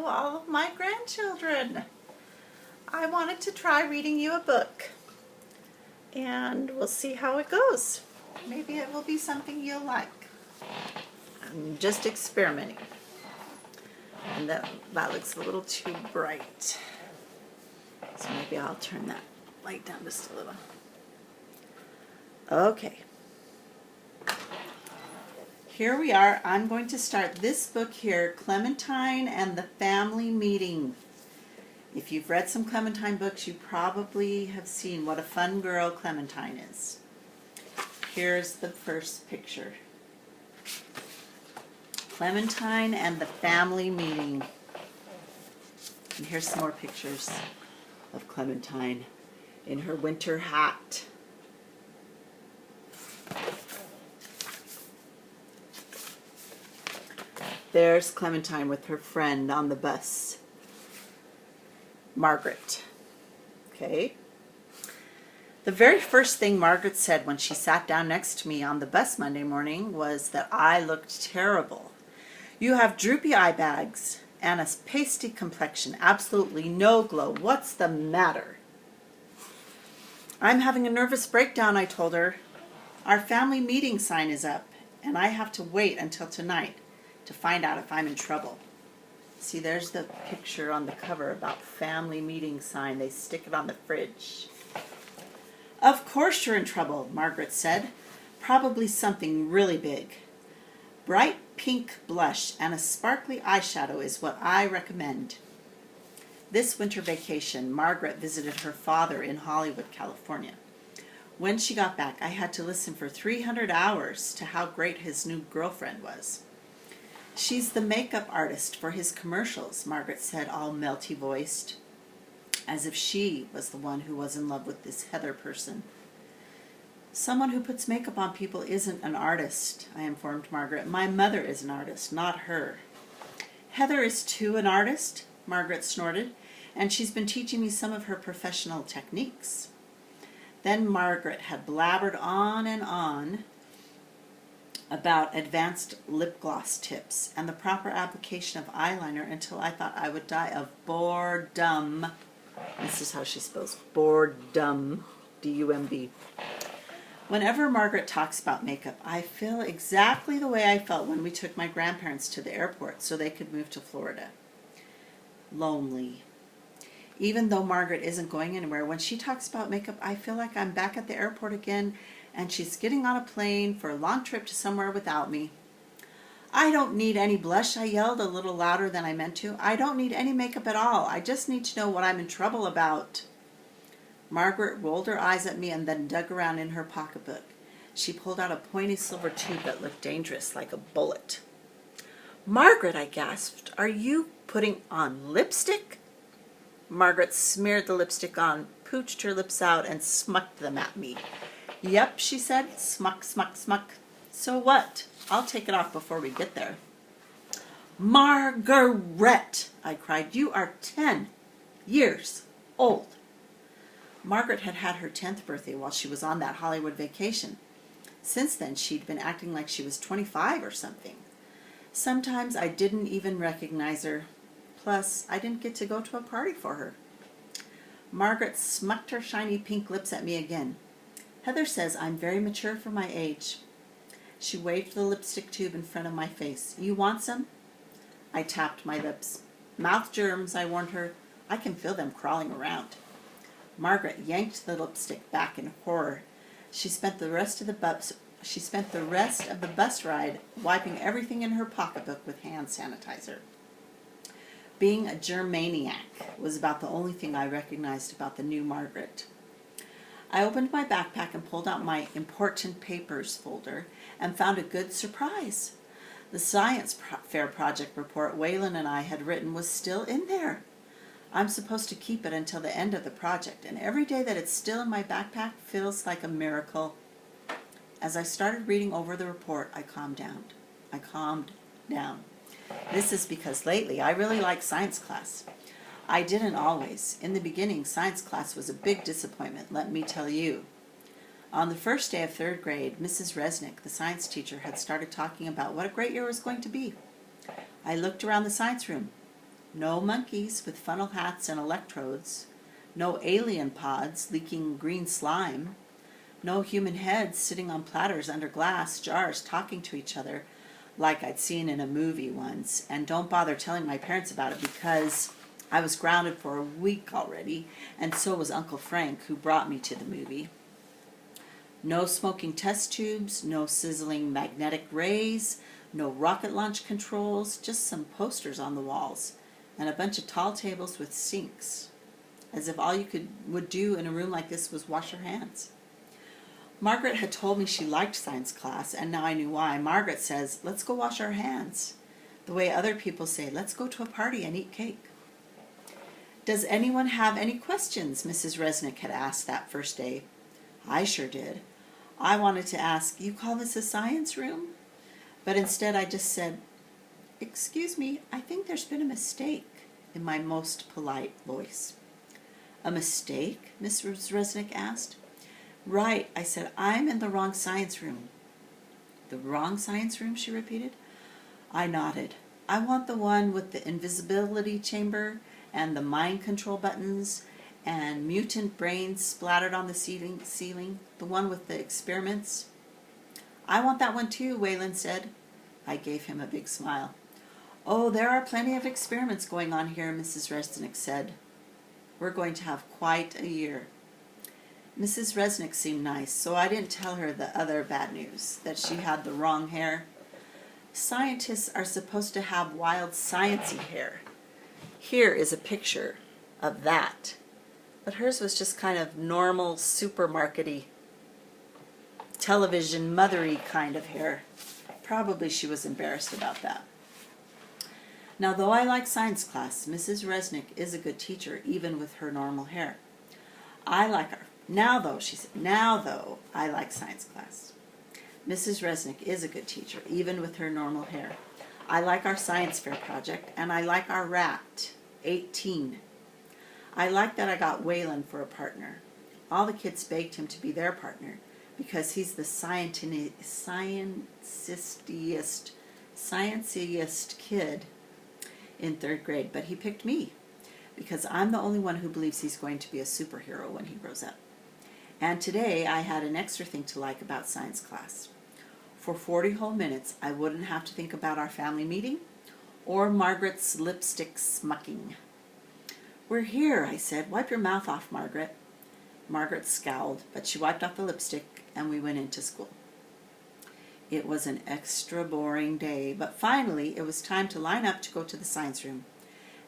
Hello, all of my grandchildren. I wanted to try reading you a book, and we'll see how it goes. Maybe it will be something you'll like. I'm just experimenting. And that looks a little too bright. So maybe I'll turn that light down just a little. Okay. Here we are. I'm going to start this book here, Clementine and the Family Meeting. If you've read some Clementine books, you probably have seen what a fun girl Clementine is. Here's the first picture. Clementine and the Family Meeting. And here's some more pictures of Clementine in her winter hat. There's Clementine with her friend on the bus, Margaret. Okay. The very first thing Margaret said when she sat down next to me on the bus Monday morning was that I looked terrible. You have droopy eye bags and a pasty complexion, absolutely no glow. What's the matter? I'm having a nervous breakdown, I told her. Our family meeting sign is up, and I have to wait until tonight to find out if I'm in trouble. See, there's the picture on the cover about family meeting sign. They stick it on the fridge. Of course you're in trouble, Margaret said. Probably something really big. Bright pink blush and a sparkly eyeshadow is what I recommend. This winter vacation, Margaret visited her father in Hollywood, California. When she got back, I had to listen for 300 hours to how great his new girlfriend was. She's the makeup artist for his commercials, Margaret said, all melty-voiced, as if she was the one who was in love with this Heather person. Someone who puts makeup on people isn't an artist, I informed Margaret. My mother is an artist, not her. Heather is too an artist, Margaret snorted, and she's been teaching me some of her professional techniques. Then Margaret had blabbered on and on about advanced lip gloss tips and the proper application of eyeliner until I thought I would die of boredom. This is how she spells boredom, D-U-M-B. Whenever Margaret talks about makeup, I feel exactly the way I felt when we took my grandparents to the airport so they could move to Florida. Lonely. Even though Margaret isn't going anywhere, when she talks about makeup, I feel like I'm back at the airport again and she's getting on a plane for a long trip to somewhere without me. I don't need any blush, I yelled a little louder than I meant to. I don't need any makeup at all. I just need to know what I'm in trouble about. Margaret rolled her eyes at me and then dug around in her pocketbook. She pulled out a pointy silver tube that looked dangerous, like a bullet. Margaret, I gasped, are you putting on lipstick? Margaret smeared the lipstick on, pooched her lips out, and smucked them at me. Yep, she said, smuck, smuck, smuck. So what? I'll take it off before we get there. Margaret, I cried, you are 10 years old. Margaret had had her 10th birthday while she was on that Hollywood vacation. Since then, she'd been acting like she was 25 or something. Sometimes I didn't even recognize her. Plus, I didn't get to go to a party for her. Margaret smucked her shiny pink lips at me again. Heather says I'm very mature for my age. She waved the lipstick tube in front of my face. You want some? I tapped my lips. Mouth germs, I warned her. I can feel them crawling around. Margaret yanked the lipstick back in horror. She spent the rest of the bus ride wiping everything in her pocketbook with hand sanitizer. Being a germaniac was about the only thing I recognized about the new Margaret. I opened my backpack and pulled out my important papers folder and found a good surprise. The science fair project report Waylon and I had written was still in there. I'm supposed to keep it until the end of the project, and every day that it's still in my backpack feels like a miracle. As I started reading over the report, I calmed down. This is because lately I really like science class. I didn't always. In the beginning, science class was a big disappointment, let me tell you. On the first day of 3rd grade, Mrs. Resnick, the science teacher, had started talking about what a great year was going to be. I looked around the science room. No monkeys with funnel hats and electrodes. No alien pods leaking green slime. No human heads sitting on platters under glass jars talking to each other like I'd seen in a movie once. And don't bother telling my parents about it because I was grounded for a week already, and so was Uncle Frank, who brought me to the movie. No smoking test tubes, no sizzling magnetic rays, no rocket launch controls, just some posters on the walls, and a bunch of tall tables with sinks, as if all you would do in a room like this was wash your hands. Margaret had told me she liked science class, and now I knew why. Margaret says, let's go wash our hands, the way other people say, let's go to a party and eat cake. Does anyone have any questions? Mrs. Resnick had asked that first day. I sure did. I wanted to ask, you call this a science room? But instead I just said, excuse me, I think there's been a mistake, in my most polite voice. A mistake? Mrs. Resnick asked. Right, I said, I'm in the wrong science room. The wrong science room, she repeated. I nodded. I want the one with the invisibility chamber and the mind control buttons and mutant brains splattered on the ceiling, the one with the experiments. I want that one too, Waylon said. I gave him a big smile. Oh, there are plenty of experiments going on here, Mrs. Resnick said. We're going to have quite a year. Mrs. Resnick seemed nice, so I didn't tell her the other bad news, that she had the wrong hair. Scientists are supposed to have wild, sciencey hair. Here is a picture of that. But hers was just kind of normal, supermarket-y, television, mothery kind of hair. Probably she was embarrassed about that. Now, though I like science class, Mrs. Resnick is a good teacher, even with her normal hair. I like her. Now, though, she said, now, though, I like science class. Mrs. Resnick is a good teacher, even with her normal hair. I like our science fair project, and I like our rat, 18. I like that I got Waylon for a partner. All the kids begged him to be their partner, because he's the scienciest kid in 3rd grade, but he picked me, because I'm the only one who believes he's going to be a superhero when he grows up. And today I had an extra thing to like about science class. For 40 whole minutes, I wouldn't have to think about our family meeting or Margaret's lipstick smucking. We're here, I said. Wipe your mouth off, Margaret. Margaret scowled, but she wiped off the lipstick and we went into school. It was an extra boring day, but finally it was time to line up to go to the science room.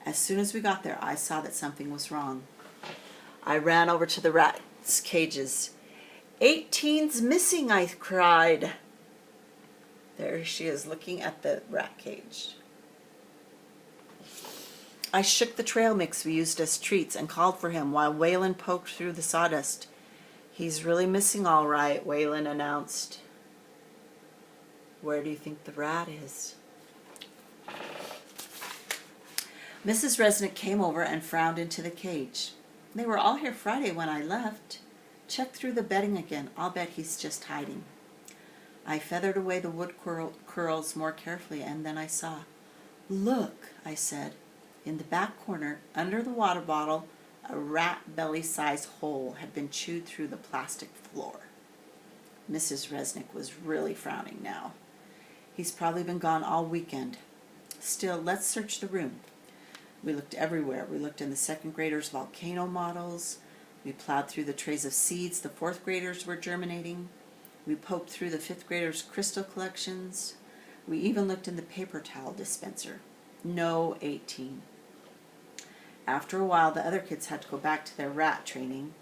As soon as we got there, I saw that something was wrong. I ran over to the rats' cages. 18's missing, I cried. There she is looking at the rat cage. I shook the trail mix we used as treats and called for him while Waylon poked through the sawdust. He's really missing all right, Waylon announced. Where do you think the rat is? Mrs. Resnick came over and frowned into the cage. They were all here Friday when I left. Check through the bedding again. I'll bet he's just hiding. I feathered away the wood curls more carefully, and then I saw. Look, I said. In the back corner, under the water bottle, a rat belly-sized hole had been chewed through the plastic floor. Mrs. Resnick was really frowning now. He's probably been gone all weekend. Still, let's search the room. We looked everywhere. We looked in the 2nd graders' volcano models. We plowed through the trays of seeds the 4th graders were germinating. We poked through the 5th graders' crystal collections. We even looked in the paper towel dispenser. No 18. After a while, the other kids had to go back to their rat training,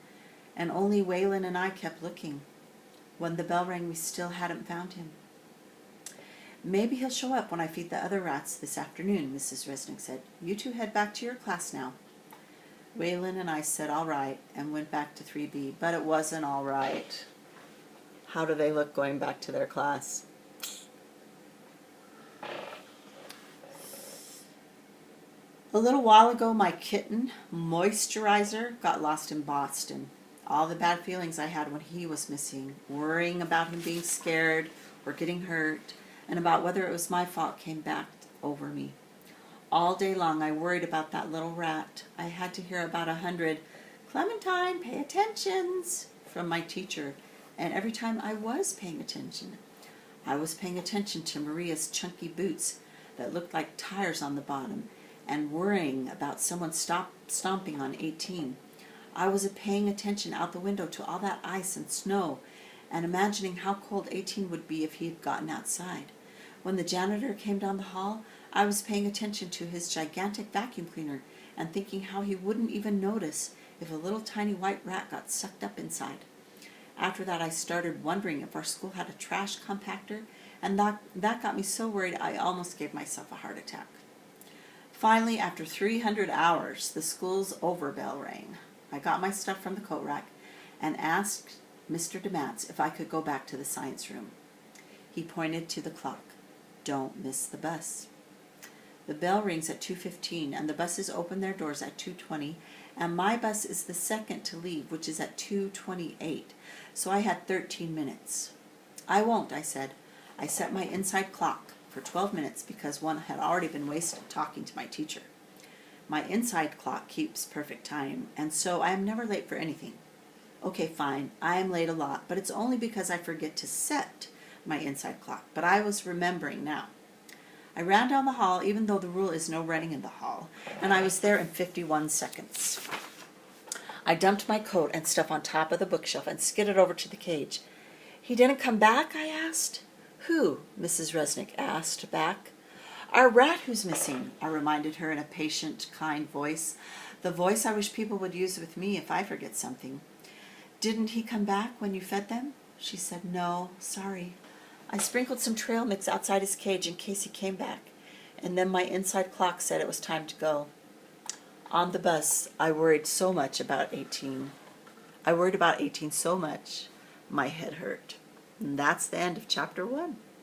and only Waylon and I kept looking. When the bell rang, we still hadn't found him. Maybe he'll show up when I feed the other rats this afternoon, Mrs. Resnick said. You two head back to your class now. Waylon and I said all right and went back to 3B, but it wasn't all right. How do they look going back to their class? A little while ago, my kitten, Moisturizer, got lost in Boston. All the bad feelings I had when he was missing, worrying about him being scared or getting hurt, and about whether it was my fault came back over me. All day long I worried about that little rat. I had to hear about 100 "Clementine, pay attentions" from my teacher, and every time I was paying attention. I was paying attention to Maria's chunky boots that looked like tires on the bottom, and worrying about someone stomping on 18. I was paying attention out the window to all that ice and snow, and imagining how cold 18 would be if he had gotten outside. When the janitor came down the hall, I was paying attention to his gigantic vacuum cleaner and thinking how he wouldn't even notice if a little tiny white rat got sucked up inside. After that, I started wondering if our school had a trash compactor, and that got me so worried I almost gave myself a heart attack. Finally, after 300 hours, the school's over bell rang. I got my stuff from the coat rack and asked Mr. DeMatz if I could go back to the science room. He pointed to the clock. "Don't miss the bus." The bell rings at 2:15, and the buses open their doors at 2:20, and my bus is the second to leave, which is at 2:28, so I had 13 minutes. "I won't," I said. I set my inside clock for 12 minutes because one had already been wasted talking to my teacher. My inside clock keeps perfect time, and so I am never late for anything. Okay, fine, I am late a lot, but it's only because I forget to set my inside clock, but I was remembering now. I ran down the hall, even though the rule is no running in the hall, and I was there in 51 seconds. I dumped my coat and stuff on top of the bookshelf and skidded over to the cage. "He didn't come back?" I asked. "Who?" Mrs. Resnick asked back. "Our rat who's missing," I reminded her in a patient, kind voice, the voice I wish people would use with me if I forget something. "Didn't he come back when you fed them?" She said, "No, sorry. I sprinkled some trail mix outside his cage in case he came back, and then my inside clock said it was time to go." On the bus, I worried about 18 so much, my head hurt. And that's the end of chapter 1.